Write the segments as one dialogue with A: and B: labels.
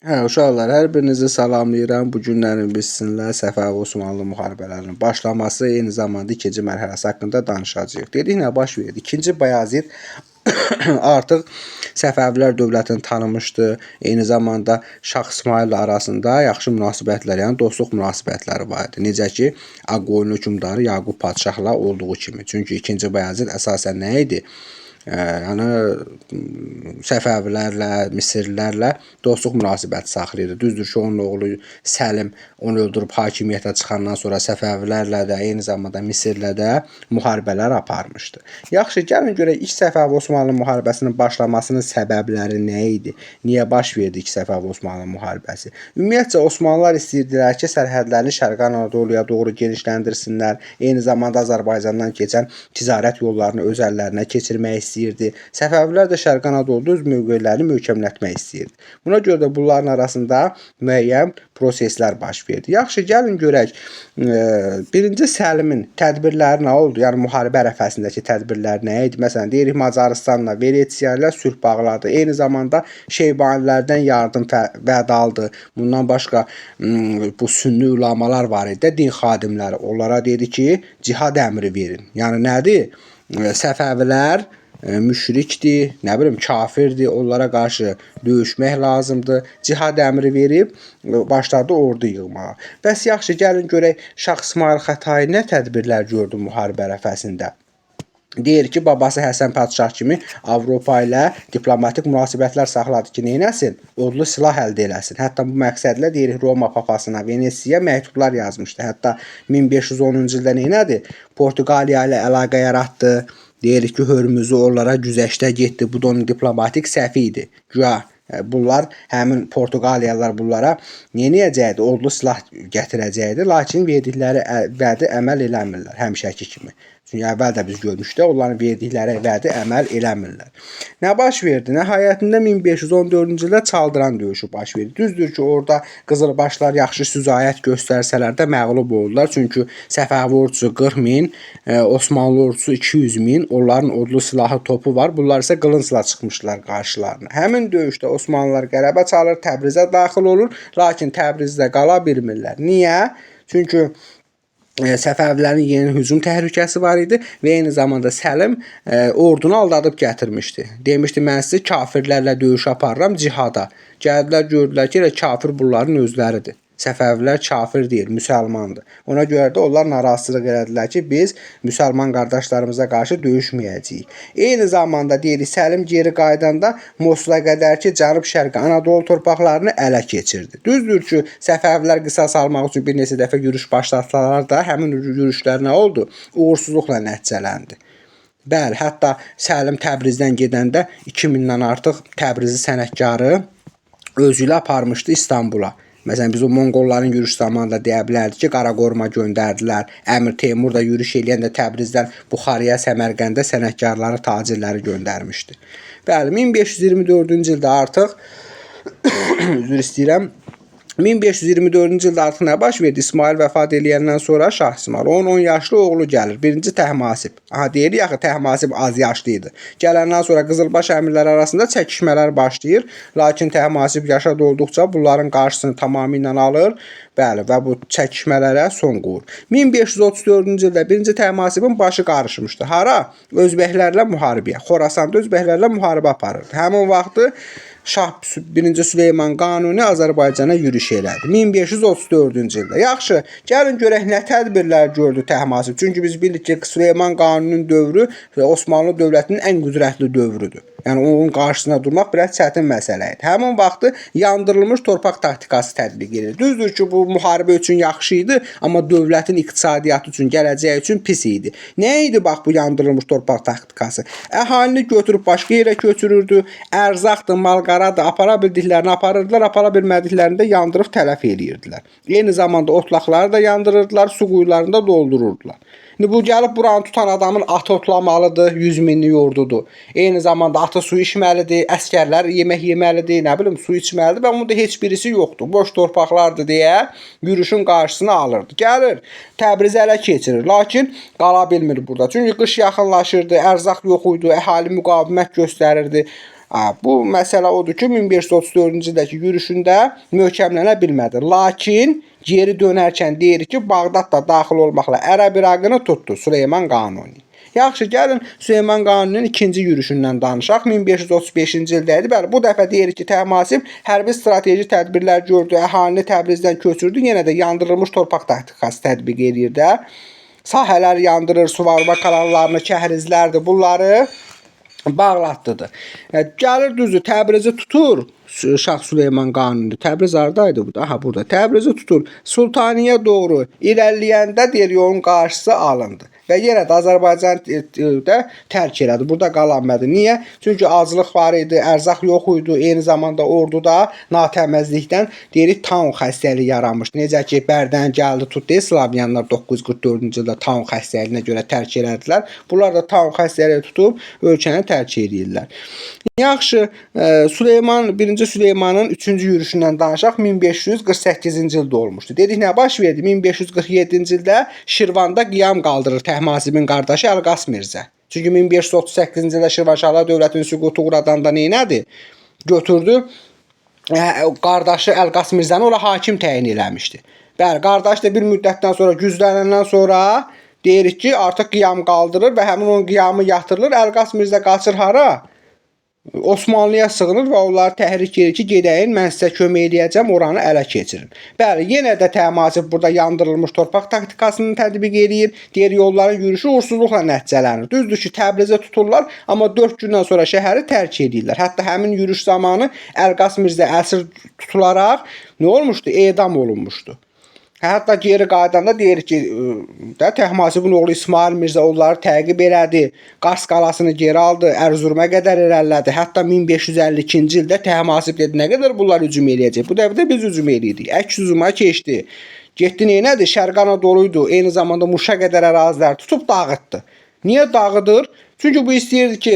A: Uşaqlar, hər birinizi salamlayıram. Bu günlərin biz sizinlə Səfəvi Osmanlı müharibələrinin başlaması, eyni zamanda ikinci mərhələsi haqqında danışacağıq. Dedik, nə baş verdi? İkinci Bayazid artıq Səfəvilər dövlətini tanımışdı. Eyni zamanda Şah İsmayıllə arasında yaxşı münasibətlər, yəni dostluq münasibətləri var idi. Necə ki, Ağqoyunlu hökmdarı Yaqub padşahla olduğu kimi. Çünki ikinci Bayazid əsasən nə idi? Yəni Səfəvilərlə, Misirlilərlə dostluq münasibəti saxlayırdı. Düzdür ki, onun oğlu Səlim onu öldürüb hakimiyyətə çıxandan sonra Səfəvilərlə də, eyni zamanda Misirlə də müharibələr aparmışdı. Yaxşı, gəlin görək ilk Səfəvi Osmanlı müharibəsinin başlamasının səbəbləri nə idi? Niyə baş verdi ilk Səfəvi Osmanlı müharibəsi? Ümumiyyətcə Osmanlılar istəyirdilər ki, sərhədlərini Şərqi Anadoluya doğru genişləndirsinlər. Eyni zamanda Azərbaycandan keçən ticarət yollarını öz əllərinə keçirmək istəyirdi. Səfəvilər də Şərqi Anadoluda öz mövqelərini möhkəmlətmək istəyirdi. Buna görə də bunların arasında müəyyən proseslər baş verdi. Yaxşı, gəlin görək. Birinci Səlimin tədbirləri nə oldu? Yəni müharibə ərəfəsindəki tədbirlər nə idi? Məsələn, deyirik Macarıstanla, Venesiya ilə sülh bağladı. Eyni zamanda Şeybanilərdən yardım vəd aldı. Bundan başqa bu sünni ulamalar var idi, din xadimləri. Onlara dedi ki, cihad əmri verin. Yəni nədir? Səfəvilər müşrikdir, nə bilim kafirdir, onlara qarşı döyüşmək lazımdır. Cihad əmri verib başladı ordu yığmağa. Bəs yaxşı, gəlin görək Şah İsmayıl Xətai nə tədbirlər gördü müharibə ərəfəsində? Deyir ki, babası Həsən padşah kimi Avropa ilə diplomatik münasibətlər saxladı ki, neynəsin? Odlu silah əldə eləsin. Hətta bu məqsədlə deyirik Roma papasına, Venesiya məktublar yazmışdı. Hətta 1510-cu ildə neynədi? Portuqaliya ilə əlaqə yaratdı. Deyirik ki, Hörmüzü onlara güzəştə getdi. Bu da onun diplomatik səhvi idi. Güya bunlar, həmin Portuqaliyalılar bunlara neynəyəcəkdi? Odlu silah gətirəcəkdi. Lakin verdikləri vədi əməl eləmirlər, həmişəki kimi. Çünki əvvəl də biz görmüşdük, onların verdikləri vədi əməl eləmirlər. Nə baş verdi? Nəhayətində 1514-cü ildə Çaldıran döyüşü baş verdi. Düzdür ki, orada Qızılbaşlar yaxşı süzayət göstərsələr də məğlub oldular. Çünki Səfəvi ordusu 40 min, Osmanlı ordusu 200 min, onların odlu silahı, topu var. Bunlar isə qılıncla çıxmışlar qarşılarına. Həmin döyüşdə Osmanlılar qələbə çalır, Təbrizə daxil olur, lakin Təbrizdə qala bilmirlər. Niyə? Çünki Səfəvilərin yeni hücum təhlükəsi var idi və eyni zamanda Səlim ordunu aldadıb gətirmişdi. Demişdi, mən sizi kafirlərlə döyüş aparıram cihada. Gəldilər, gördülər ki, kafir bunların özləridir. Səfəvilər kafir deyil, müsəlmandır. Ona görə də onlar narazılıq elədilər ki, biz müsəlman qardaşlarımıza qarşı döyüşməyəcəyik. Eyni zamanda deyirik, Səlim geri qaydanda Mosula qədər ki, Cənub-Şərqi Anadolu torpaqlarını ələ keçirdi. Düzdür ki, Səfəvilər qisas almaq üçün bir neçə dəfə yürüş başlatsalar da, həmin yürüşlər nə oldu? Uğursuzluqla nəticələndi. Bəli, hətta Səlim Təbrizdən gedəndə 2000-dən artıq Təbrizi sənətkarı özü ilə aparmışdı İstanbula. Məsələn, biz o Monqolların yürüş zamanında deyə bilərdik ki, Qaraqoruma göndərdilər. Əmir Teymur da yürüş eləyəndə Təbrizdən Buxarıya, Səmərqəndə sənətkarları, tacirləri göndərmişdi. Bəli, 1524-cü ildə artıq üzr istəyirəm. 1524-cü ildə artıq nə baş verdi? İsmayıl vəfat eləyəndən sonra Şah İsmayıl, onun 10 yaşlı oğlu gəlir. Birinci Təhmasib. Deyirik axı Təhmasib az yaşlı idi. Gələndən sonra Qızılbaş əmirləri arasında çəkişmələr başlayır. Lakin Təhmasib yaşa dolduqca bunların qarşısını tamamilə alır. Bəli, və bu çəkişmələrə son qoyur. 1534-cü ildə 1-ci Təhmasibin başı qarışmışdı. Hara? Özbəklərlə müharibəyə. Xorasanda özbəklərlə müharibə aparırdı. Həmin vaxtı Şah 1-ci Süleyman Qanuni Azərbaycana yürüş elədi. 1534-cü ildə. Yaxşı, gəlin görək nə tədbirlər gördü Təhmasib. Çünki biz bilirik ki, Süleyman Qanuninin dövrü Osmanlı dövlətinin ən qüdrətli dövrüdür. Yəni onun qarşısına durmaq biraz çətin məsələ idi. Həmin vaxtı yandırılmış torpaq taktikası tətbiq edilir. Düzdür ki, bu müharibə üçün yaxşı idi, amma dövlətin iqtisadiyyatı üçün, gələcəyi üçün pis idi. Nə idi bax bu yandırılmış torpaq taktikası? Əhalini götürüb başqa yerə köçürürdü. Ərzaqdır, malqaradır, apara bildiklərini aparırdılar, apara bilmədiklərini də yandırıb tələf edirdilər. Eyni zamanda otlaqları da yandırırdılar, su quyularını da doldururdular. İndi bu gəlib buranı tutan adamın atı otlamalıdır, 100 minlik ordudur. Eyni zamanda atı su içməlidir, əskərlər yemək yeməlidir, nə bilim su içməlidir və bunun da heç birisi yoxdur. Boş torpaqlardır deyə yürüşün qarşısını alırdı. Gəlir, Təbrizi ələ keçirir, lakin qala bilmir burada. Çünki qış yaxınlaşırdı, ərzaq yox idi, əhali müqavimət göstərirdi. Bu məsələ odur ki, 1534-cü ildəki yürüşündə möhkəmlənə bilmədi. Lakin geri dönərkən deyir ki, Bağdad da daxil olmaqla Ərəb İraqını tutdu Süleyman Qanuni. Yaxşı, gəlin Süleyman Qanuninin ikinci yürüşündən danışaq. 1535-ci ildə idi. Bəli, bu dəfə deyir ki, Təhmasib hərbi strateji tədbirlər gördü, əhalini Təbrizdən köçürdü, yenə də yandırılmış torpaq taktikası tətbiq edir də. Sahələr yandırır, suvarma kanallarını, kəhrizlərdir, bunları bağlatdıdır. Gəlir düzdür, Təbrizi tutur Şah Süleyman Qanuni. Təbriz hardaydı bu da? Aha, burada. Təbrizi tutur. Sultaniyə doğru irəliləyəndə deyir, yolun qarşısı alındı. Və yenə də Azərbaycan də tərk elədi. Burada qalanmadı. Niyə? Çünki aclıq var idi, ərzaq yox idi. Eyni zamanda orduda natəməzlikdən deyirik taun xəstəliyi yaranmışdı. Necə ki, Bərdən gəldi tutdu. Slavyanlar 944-cü ildə taun xəstəliyinə görə tərk elədilər. Bunlar da taun xəstəliyi tutub ölkəni tərk edirlər. Yaxşı, birinci Süleymanın 3-cü yürüşündən danışaq. 1548-ci ildə olmuşdu. Dedik, nə baş verdi? 1547-ci ildə Şirvanda qiyam qaldırır Təhmasibin qardaşı Əlqas Mirzə. Çünki 1538-ci ildə Şirvanşahlar dövlətinin süqutu uğradanda neynədir? Götürdü, qardaşı Əlqas Mirzəni ora hakim təyin eləmişdi. Bəli, qardaş da bir müddətdən sonra, güclənəndən sonra deyirik ki, artıq qiyam qaldırır və həmin onun qiyamı yatırılır. Əlqas Mirzə qaçır hara? Osmanlıya sığınır və onları təhrik edir ki, gedəyin, mən sizə kömək edəcəm, oranı ələ keçirin. Bəli, yenə də Təhmasib burada yandırılmış torpaq taktikasını tətbiq edir. Deyir, yolların yürüyüşü uğursuzluqla nəticələnir. Düzdür ki, Təbrizə tuturlar, amma 4 gündən sonra şəhəri tərk edirlər. Hətta həmin yürüyüş zamanı Əlqas Mirzə əsir tutularaq nə olmuşdu? Edam olunmuşdu. Hətta geri qayıdanda deyir ki, Təhmasibin oğlu İsmail Mirzə onları təqib elədi, Qars qalasını geri aldı, Ərzuruma qədər irəlilədi. Hətta 1552-ci ildə Təhmasib dedi, nə qədər bunlar hücum eləyəcək? Bu dəfə də biz hücum eləydik. Əks hücuma keçdi. Getdi neynədir? Şərq Anadoluydu. Eyni zamanda Muşa qədər ərazilər tutub dağıtdı. Niyə dağıdır? Çünki bu istəyirdi ki,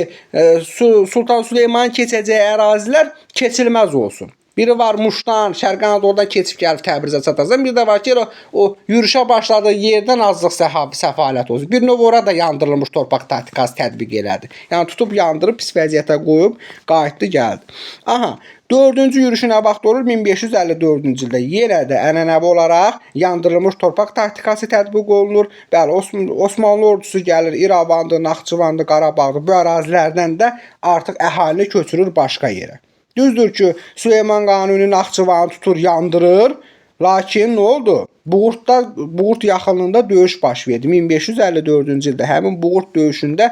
A: Sultan Süleymanın keçəcəyi ərazilər keçilməz olsun. Biri var Muşdan, Şərq Anadoludan keçib gəlib Təbrizə çatacaq. Bir də var ki, o yürüşə başladığı yerdən azlıq səfalət olsun. Bir növ orada yandırılmış torpaq taktikası tətbiq elədi. Yəni tutub yandırıb pis vəziyyətə qoyub qayıtdı gəldi. Aha, 4-cü yürüşünə vaxt olur 1554-cü ildə. Yenə də ənənəvi olaraq yandırılmış torpaq taktikası tətbiq olunur. Bəli, Osmanlı ordusu gəlir İrəvandı, Naxçıvandı, Qarabağdı. Bu ərazilərdən də artıq əhalini köçürür başqa yerə. Düzdür ki, Süleyman Qanuni Naxçıvanı tutur, yandırır. Lakin nə oldu? Buğurt yaxınlığında döyüş baş verdi. 1554-cü ildə həmin Buğurt döyüşündə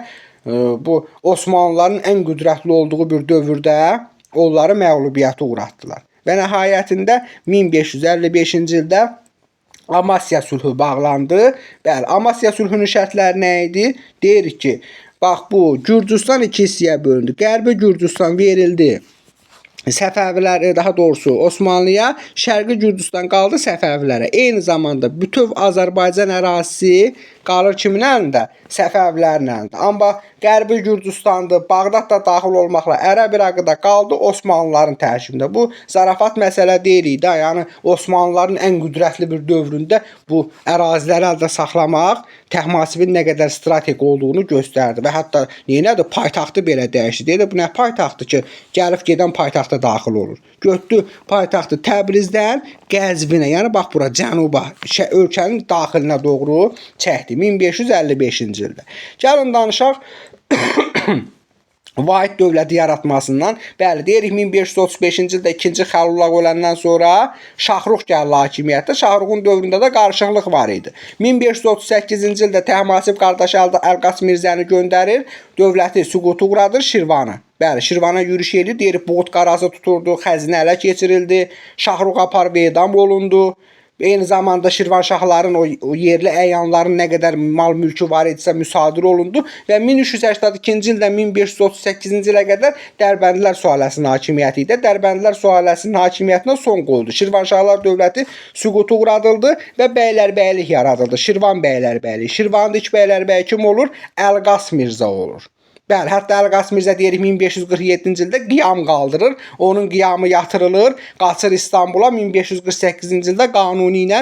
A: bu Osmanlıların ən qüdrətli olduğu bir dövrdə onları məğlubiyyətə uğratdılar. Və nəhayətində 1555-ci ildə Amasya sülhü bağlandı. Bəli, Amasya sülhünün şərtləri nə idi? Deyirik ki, bax bu Gürcüstan iki hissəyə bölündü. Qərbi Gürcüstan verildi Səfəvilər, daha doğrusu Osmanlıya, Şərqi Gürcüstan qaldı Səfəvilərə. Eyni zamanda bütöv Azərbaycan ərazisi qalır kimin əlində? Səfəvilərin əlində. Amma Qərbi Gürcüstandı, Bağdad da daxil olmaqla Ərəb İraqı da qaldı Osmanlıların tərkibində. Bu zarafat məsələ deyil də. Yəni Osmanlıların ən qüdrətli bir dövründə bu əraziləri əldə saxlamaq Təhmasibin nə qədər strateq olduğunu göstərdi və hətta neynədir? Paytaxtı belə dəyişdi. Deyir, bu nə paytaxtı ki, gəlib gedən paytaxta daxil olur. Götdü paytaxtı Təbrizdən Qəzvinə, yəni bax bura cənuba, ölkənin daxilinə doğru çəkdi 1555-ci ildə. Gəlin danışaq vahid dövləti yaratmasından. Bəli, deyirik 1535-ci ildə 2-ci Xəlullah öləndən sonra Şahrux gəldi hakimiyyətə. Şahruxun dövründə də qarışıqlıq var idi. 1538-ci ildə Təhmasib qardaşı Əlqas Mirzəni göndərir, dövləti süqutu uğradır Şirvana. Bəli, Şirvana yürüş edir, deyirik Buğurt qarası tuturdu, xəzinə ələ keçirildi, Şahrux apar edam olundu. Eyni zamanda Şirvanşahların o yerli əyanların nə qədər mal mülkü var idisə müsadir olundu və 1382-ci ildən 1538-ci ilə qədər Dərbəndilər sülaləsinin hakimiyyəti idi. Dərbəndilər sülaləsinin hakimiyyətinə son qoyuldu. Şirvanşahlar dövləti süqutu uğradıldı və bəylərbəylik yaradıldı. Şirvan bəylərbəyliyi. Şirvanın ilk bəylərbəyi kim olur? Əlqas Mirzə olur. Bəli, hətta Əlqas Mirzə deyir 1547-ci ildə qiyam qaldırır. Onun qiyamı yatırılır, qaçır İstanbula. 1548-ci ildə Qanuni ilə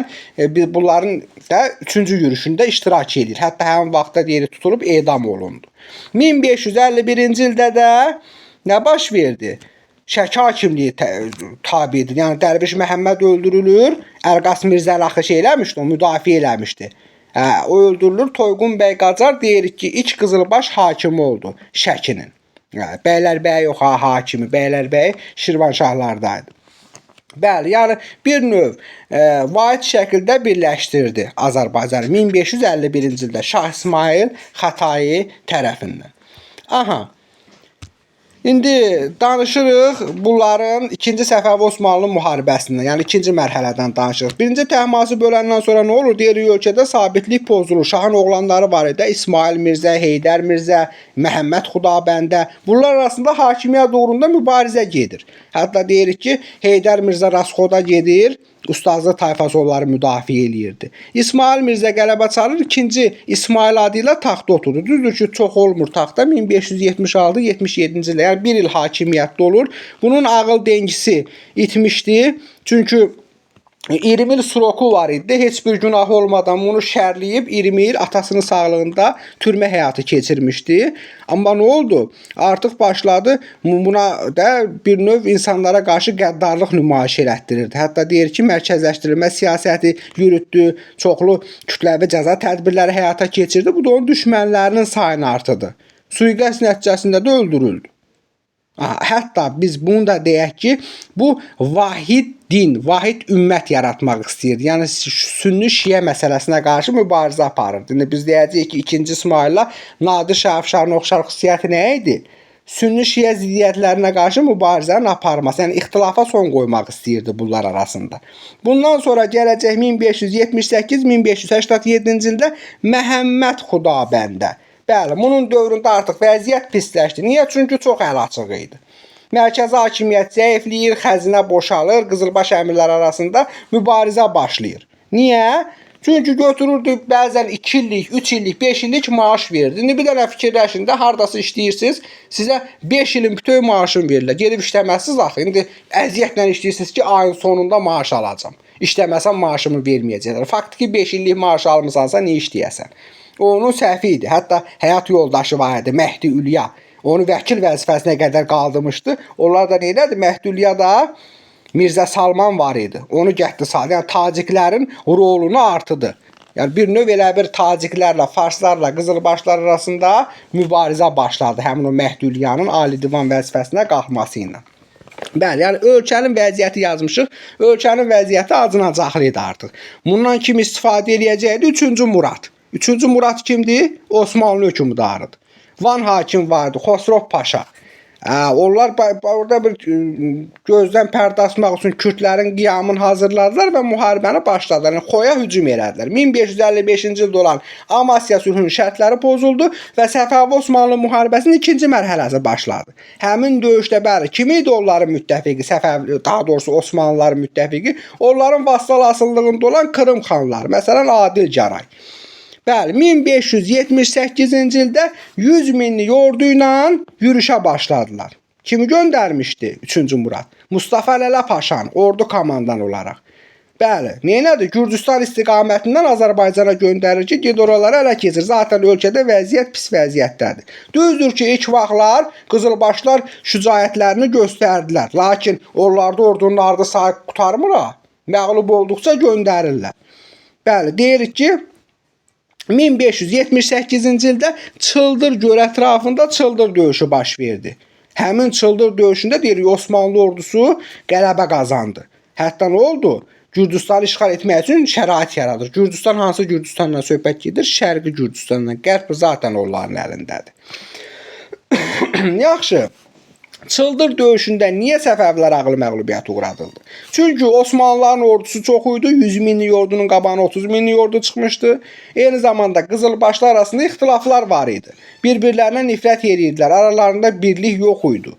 A: bunların da 3-cü yürüşündə iştirak edir. Hətta həmin vaxtda deyir tutulub edam olundu. 1551-ci ildə də nə baş verdi? Şəki hakimliyi tabidir. Yəni Dərviş Məhəmməd öldürülür. Əlqas Mirzə Laxış eləmişdi, o müdafiə eləmişdi. O öldürülür. Toyğun bəy Qacar deyirik ki, ilk Qızılbaş hakimi oldu Şəkinin. Bəylərbəy yox ha hakimi. Bəylərbəy Şirvanşahlardaydı. Bəli, yəni bir növ vahid şəkildə birləşdirdi Azərbaycanı 1551-ci ildə Şah İsmayıl Xətai tərəfindən. Aha. İndi danışırıq bunların 2-ci Səfəvi Osmanlı müharibəsindən, yəni 2-ci mərhələdən danışırıq. 1-ci Təhmasib böləndən sonra nə olur? Deyirik ölkədə sabitlik pozulur. Şahın oğlanları var idi. İsmail Mirzə, Heydər Mirzə, Məhəmməd Xudabəndə. Bunlar arasında hakimiyyət uğrunda mübarizə gedir. Hətta deyirik ki, Heydər Mirzə Rasxoda gedir. Ustazlı tayfası onları müdafiə eləyirdi. İsmail Mirzə qələbə çalır, 2-ci İsmail adı ilə taxta oturdu. Düzdür ki, çox olmur taxta 1576-77-ci ildə, yəni 1 il hakimiyyətdə olur. Bunun ağıl dengisi itmişdi. Çünki 20 il sroku var idi. Heç bir günahı olmadan bunu şərləyib 20 il atasının sağlığında türmə həyatı keçirmişdi. Amma nə oldu? Artıq başladı buna da bir növ insanlara qarşı qəddarlıq nümayiş elətdirirdi. Hətta deyir ki, mərkəzləşdirilmə siyasəti yürütdü, çoxlu kütləvi cəza tədbirləri həyata keçirdi. Bu da onun düşmənlərinin sayını artırdı. Sui-qəsd nəticəsində də öldürüldü. Hətta biz bunu da deyək ki, bu vahid din, vahid ümmət yaratmaq istəyirdi. Yəni Sünni Şiə məsələsinə qarşı mübarizə aparırdı. İndi biz deyəcəyik ki, 2-ci İsmaillə Nadir Şah Əfşarın oxşar xüsusiyyəti nə idi? Sünni Şiə ziddiyyətlərinə qarşı mübarizənin aparması, yəni ixtilafa son qoymaq istəyirdi bunlar arasında. Bundan sonra gələcək 1578-1587-ci ildə Məhəmməd Xudabəndə. Bəli, bunun dövründə artıq vəziyyət pisləşdi. Niyə? Çünki çox əl açıq idi. Mərkəzi hakimiyyət zəifləyir, xəzinə boşalır, Qızılbaş əmirləri arasında mübarizə başlayır. Niyə? Çünki götürürdü bəzən 2 illik, 3 illik, 5 illik maaş verirdi. İndi bir dənə fikirləşin də, hardası işləyirsiniz, sizə 5 ilin bütöv maaşını verirlər. Gedib işləməzsiniz axı. İndi əziyyətlə işləyirsiniz ki, ayın sonunda maaş alacam. İşləməsəm maaşımı verməyəcəklər. Faktiki 5 illik maaş almısansa niyə işləyəsən? Onun səhvi idi. Hətta həyat yoldaşı var idi, Məhdi Ülya. Onu vəkil vəzifəsinə qədər qaldırmışdı. Onlar da neylədi? Məhdi Ülya da Mirzə Salman var idi. Onu gətdi saldı. Yəni taciklərin rolunu artırdı. Yəni bir növ elə bir taciklərlə, farslarla, qızılbaşlar arasında mübarizə başladı. Həmin o Məhdi Ülyanın Ali Divan vəzifəsinə qalxması ilə. Bəli, yəni ölkənin vəziyyəti yazmışıq. Ölkənin vəziyyəti acınacaqlı idi artıq. Bundan kim istifadə eləyəcəkdi? 3-cü Murad. 3-cü Murad kimdir? Osmanlı hökmdarıdır. Van hakim vardı, Xosrov Paşa. Onlar orada bir gözdən pərdə açmaq üçün Kürdlərin qiyamını hazırladılar və müharibəni başladılar. Yəni Xoya hücum elədilər. 1555-ci ildə olan Amasya sülhünün şərtləri pozuldu və Səfəvi Osmanlı müharibəsinin 2-ci mərhələsi başladı. Həmin döyüşdə bəli, kim idi onların müttəfiqi? Səfəvi, daha doğrusu Osmanlıların müttəfiqi, onların vassal asıllığında olan Krım xanları. Məsələn, Adil Caray. Bəli, 1578-ci ildə 100 minlik ordu ilə yürüşə başladılar. Kimi göndərmişdi 3-cü Murad? Mustafa Lələ Paşanı ordu komandan olaraq. Bəli, neynədir? Gürcüstan istiqamətindən Azərbaycana göndərir ki, ged oraları ələ keçir. Zaten ölkədə vəziyyət pis vəziyyətdədir. Düzdür ki, ilk vaxtlar Qızılbaşlar şücaətlərini göstərdilər. Lakin onlarda ordunun ardı sahib qutarmır ha. Məğlub olduqca göndərirlər. Bəli, deyirik ki, 1578-ci ildə Çıldır göl ətrafında Çıldır döyüşü baş verdi. Həmin Çıldır döyüşündə deyirik Osmanlı ordusu qələbə qazandı. Hətta nə oldu? Gürcüstanı işğal etmək üçün şərait yaradır. Gürcüstan hansı Gürcüstandan söhbət gedir? Şərqi Gürcüstandan. Qərb zaten onların əlindədir. Yaxşı. Çıldır döyüşündə niyə Səfəvilər ağır məğlubiyyətə uğradıldı? Çünki Osmanlıların ordusu çox idi. 100 minlik ordunun qabağına 30 minlik ordu çıxmışdı. Eyni zamanda Qızılbaşlar arasında ixtilaflar var idi. Bir-birlərinə nifrət edirdilər. Aralarında birlik yox idi.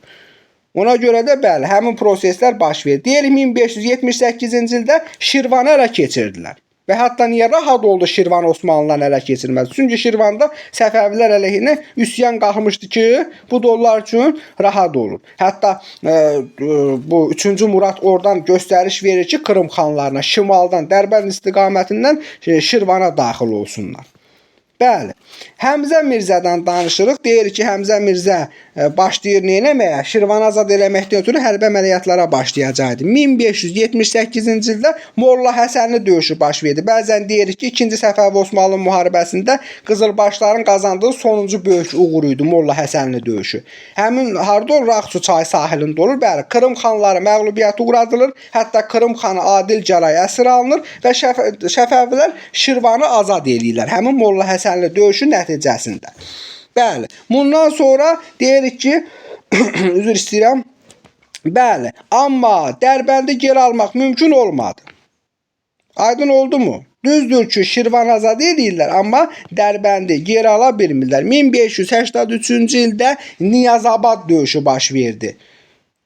A: Ona görə də bəli, həmin proseslər baş verdi. Deyirik 1578-ci ildə Şirvanı ələ keçirdilər. Və hətta niyə rahat oldu Şirvan Osmanlıların ələ keçirməsi? Çünki Şirvanda Səfəvilər əleyhinə üsyan qalxmışdı ki, bu da onlar üçün rahat olur. Hətta bu 3-cü Murad oradan göstəriş verir ki, Krım xanlarına şimaldan, Dərbənd istiqamətindən Şirvana daxil olsunlar. Bəli. Həmzə Mirzədən danışırıq. Deyir ki, Həmzə Mirzə başlayır nə eləməyə? Şirvanı azad eləməkdən ötürü hərbi əməliyyatlara başlayacaqdı. 1578-ci ildə Molla Həsənli döyüşü baş verdi. Bəzən deyirik ki, 2-ci Səfəvi Osmanlı müharibəsində Qızılbaşların qazandığı sonuncu böyük uğur idi Molla Həsənli döyüşü. Həmin harda olur? Ağsu çayı sahilində olur. Bəli, Krım xanları məğlubiyyətə uğradılır. Hətta Krım xanı Adil Cəlay əsir alınır və Səfəvilər Şirvanı azad eləyirlər. Həmin Molla Həsənli döyüşü nəticəsində. Bəli, bundan sonra deyirik ki, üzr istəyirəm. Bəli, amma Dərbəndi geri almaq mümkün olmadı. Aydın oldu mu? Düzdür ki, Şirvan azad edirlər, amma Dərbəndi geri ala bilmirlər. 1583-cü ildə Niyazabad döyüşü baş verdi.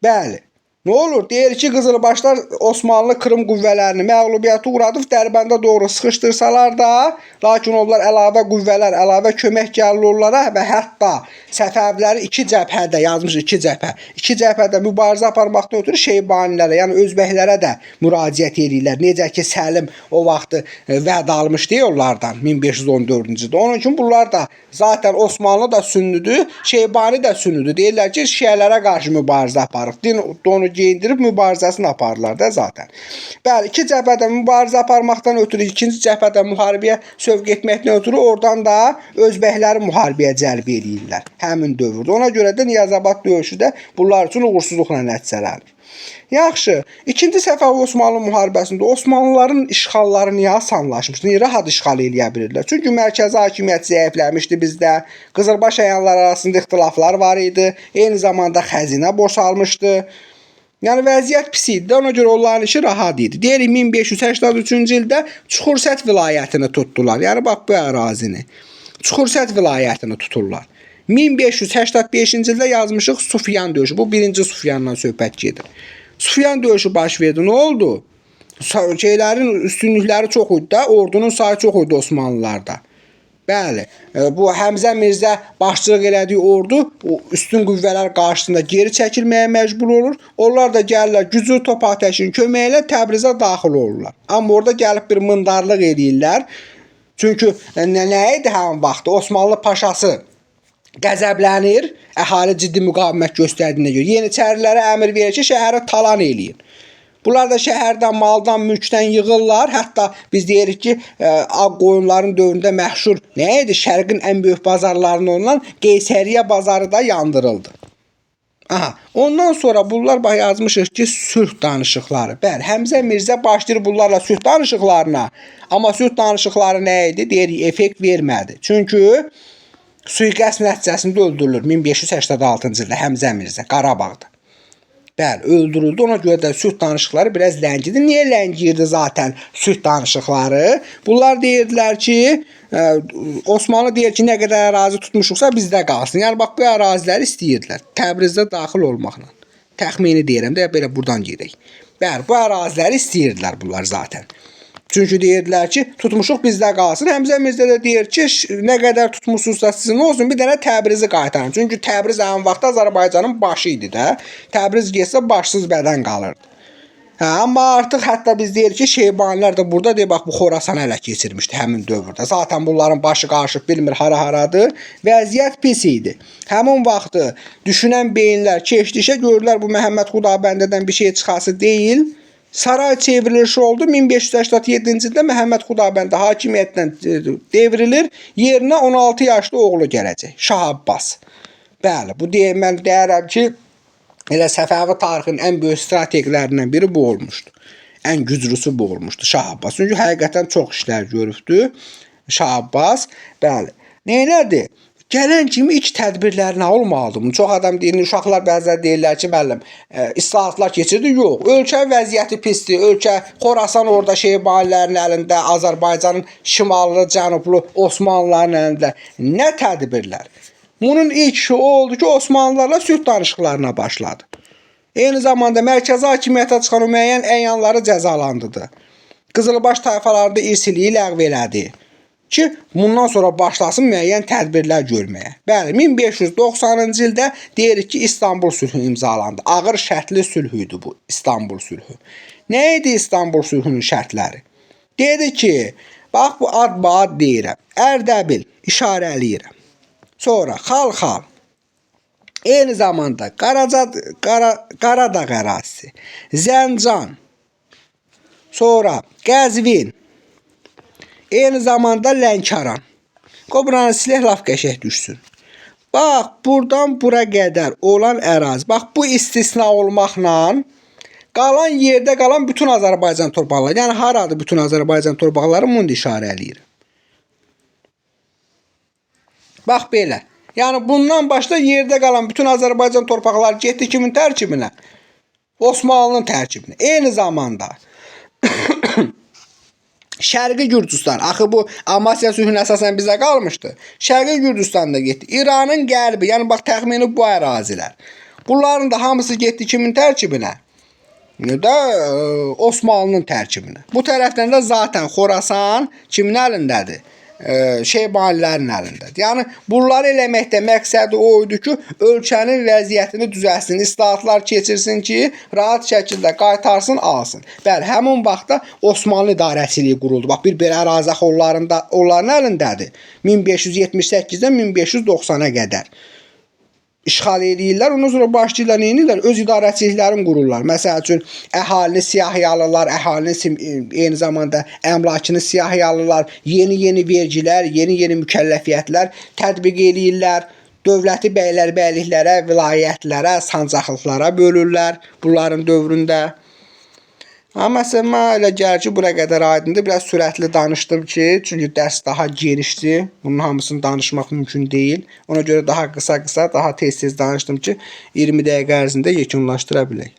A: Bəli. Nə olur? Deyir ki, Qızılbaşlar Osmanlı Krım qüvvələrini məğlubiyyətə uğradıb Dərbəndə doğru sıxışdırsalar da, lakin onlar əlavə qüvvələr, əlavə kömək gəlir onlara və hətta Səfəviləri iki cəbhədə yazmış, iki cəbhədə mübarizə aparmaqdan ötürü Şeybanilərə, yəni özbəklərə də müraciət edirlər. Necə ki, Səlim o vaxtı vəd almışdı onlardan 1514-cü ildə. Onun üçün bunlar da zaten Osmanlı da sünnüdür, Şeybani də sünnüdür. Deyirlər ki, Şiələrə qarşı mübarizə aparıq. Din donu geyindirib mübarizəsini aparırlar da zaten. Bəli, iki cəbhədə mübarizə aparmaqdan ötürü, ikinci cəbhədə müharibəyə sövq etməkdən ötürü oradan da özbəkləri müharibəyə cəlb edirlər. Həmin dövrdə. Ona görə də Niyazabad döyüşü də bunlar üçün uğursuzluqla nəticələnir. Yaxşı, 2-ci Səfəvi Osmanlı müharibəsində Osmanlıların işğalları niyə asanlaşmışdı? Niyə rahat işğal eləyə bilirlər? Çünki mərkəzi hakimiyyət zəifləmişdi bizdə. Qızılbaş əyanları arasında ixtilaflar var idi. Eyni zamanda xəzinə boşalmışdı. Yəni vəziyyət pis idi. Ona görə onların işi rahat idi. Deyirik 1583-cü ildə Çuxursət vilayətini tutdular. Yəni bax bu ərazini. Çuxursət vilayətini tuturlar. 1585-ci ildə yazmışıq Sufyan döyüşü. Bu birinci Sufyandan söhbət gedir. Sufyan döyüşü baş verdi. Nə oldu? Şeylərin üstünlükləri çox idi da, ordunun sayı çox idi Osmanlılarda. Bəli, bu Həmzə Mirzə başçılıq elədiyi ordu üstün qüvvələr qarşısında geri çəkilməyə məcbur olur. Onlar da gəlirlər güclü top atəşinin köməyi ilə Təbrizə daxil olurlar. Amma orada gəlib bir mındarlıq edirlər. Çünki nə idi həmin vaxtda? Osmanlı paşası qəzəblənir, əhali ciddi müqavimət göstərdiyinə görə. Yeniçərilərə əmr verir ki, şəhəri talan eləyin. Bunlar da şəhərdən, maldan, mülkdən yığırlar. Hətta biz deyirik ki, Ağqoyunların dövründə məşhur nə idi? Şərqin ən böyük bazarlarından olan Qeysəriyyə bazarı da yandırıldı. Aha, ondan sonra bunlar yazmışıq ki, sülh danışıqları. Bəli, Həmzə Mirzə başlayır bunlarla sülh danışıqlarına. Amma sülh danışıqları nə idi? Deyirik, effekt vermədi. Çünki sui-qəsd nəticəsində öldürülür 1586-cı ildə Həmzə Mirzə Qarabağda. Bəli, öldürüldü. Ona görə də sülh danışıqları biraz ləngidi. Niyə ləngiyirdi zaten sülh danışıqları? Bunlar deyirdilər ki, Osmanlı deyir ki, nə qədər ərazi tutmuşuqsa bizdə qalsın. Yəni bax bu əraziləri istəyirdilər. Təbrizdə daxil olmaqla. Təxmini deyirəm də belə buradan gedək. Bəli, bu əraziləri istəyirdilər bunlar zaten. Çünki deyirdilər ki, tutmuşuq bizdə qalsın. Həmzə Mirzə də deyir ki, nə qədər tutmuşsunuzsa sizin olsun, bir dənə Təbrizi qaytarın. Çünki Təbriz həmin vaxtda Azərbaycanın başı idi də. Təbriz getsə başsız bədən qalırdı. Amma artıq hətta biz deyirik ki, Şeybanilər də burada deyir, bax bu Xorasanı ələ keçirmişdi həmin dövrdə. Zaten bunların başı qarışıb bilmir hara-haradır. Vəziyyət pis idi. Həmin vaxtı düşünən beyinlər keçdişə görürlər bu Məhəmməd Xudabəndədən bir şey çıxası deyil. Saray çevrilişi oldu. 1587-ci ildə Məhəmməd Xudabəndə hakimiyyətdən devrilir. Yerinə 16 yaşlı oğlu gələcək. Şah Abbas. Bəli, bu mən deyərəm ki, elə Səfəvi tarixinin ən böyük strategilərindən biri bu olmuşdu. Ən güclüsü bu olmuşdu Şah Abbas. Çünki həqiqətən çox işlər görübdü Şah Abbas. Bəli. Neylədi? Gələn kimi ilk tədbirlərini almalıdır. Çox adam deyir, uşaqlar bəzən deyirlər ki, müəllim, islahatlar keçirdi. Yox, ölkə vəziyyəti pisdir. Ölkə Xorasan orada Şeybanilərin əlində, Azərbaycanın şimallı, cənublu Osmanlıların əlində. Nə tədbirlər? Bunun ilk işi oldu ki, Osmanlılarla sülh danışıqlarına başladı. Eyni zamanda mərkəzi hakimiyyətə çıxan müəyyən əyanları cəzalandırdı. Qızılbaş tayfalarında irsiliyi ləğv elədi ki, bundan sonra başlasın müəyyən tədbirlər görməyə. Bəli, 1590-cı ildə deyirik ki, İstanbul sülhü imzalandı. Ağır şərtli sülh idi bu İstanbul sülhü. Nə idi İstanbul sülhünün şərtləri? Dedi ki, Bax bu ad deyirəm. Ərdəbil işarələyirəm. Sonra Xalxal. Eyni zamanda Qaradağ ərazisi. Zəncan. Sonra Qəzvin. Eyni zamanda Lənkəran. Qoy buranı silək, laf qəşəng düşsün. Bax, buradan bura qədər olan ərazi. Bax, bu istisna olmaqla qalan yerdə qalan bütün Azərbaycan torpaqları. Yəni, haradır bütün Azərbaycan torpaqları, bunu da işarə eləyir. Bax, belə. Yəni, bundan başda yerdə qalan bütün Azərbaycan torpaqları getdi kimin tərkibinə? Osmanlının tərkibinə. Eyni zamanda Şərqi Gürcüstan, axı bu Amasya sülhünə əsasən bizə qalmışdı. Şərqi Gürcüstan da getdi. İranın qərbi, yəni bax təxmini bu ərazilər. Bunların da hamısı getdi kimin tərkibinə? Osmanlının tərkibinə. Bu tərəfdən də zaten Xorasan kimin əlindədir? Şeybanilərin əlindədir. Yəni, bunları eləməkdə məqsədi o idi ki, ölkənin vəziyyətini düzəlsin, islahatlar keçirsin ki, rahat şəkildə qaytarsın, alsın. Bəli, həmin vaxtda Osmanlı idarəçiliyi quruldu. Bax, bir belə ərazi onların əlindədir. 1578-dən 1590-a qədər işğal edirlər, ondan sonra başlayırlar, neyinirlər? Öz idarəçiliklərini qururlar. Məsəl üçün, əhalini siyahıya əhalinin eyni zamanda əmlakını siyahıya alırlar, yeni vergilər, yeni mükəlləfiyyətlər tətbiq edirlər. Dövləti bəyliklərə, vilayətlərə, sancaqlıqlara bölürlər bunların dövründə. Amma məsələn, mənə elə gəlir ki, bura qədər aydındır. Biraz sürətli danışdım ki, çünki dərs daha genişdir. Bunun hamısını danışmaq mümkün deyil. Ona görə daha qısa, daha tez danışdım ki, 20 dəqiqə ərzində yekunlaşdıra bilək.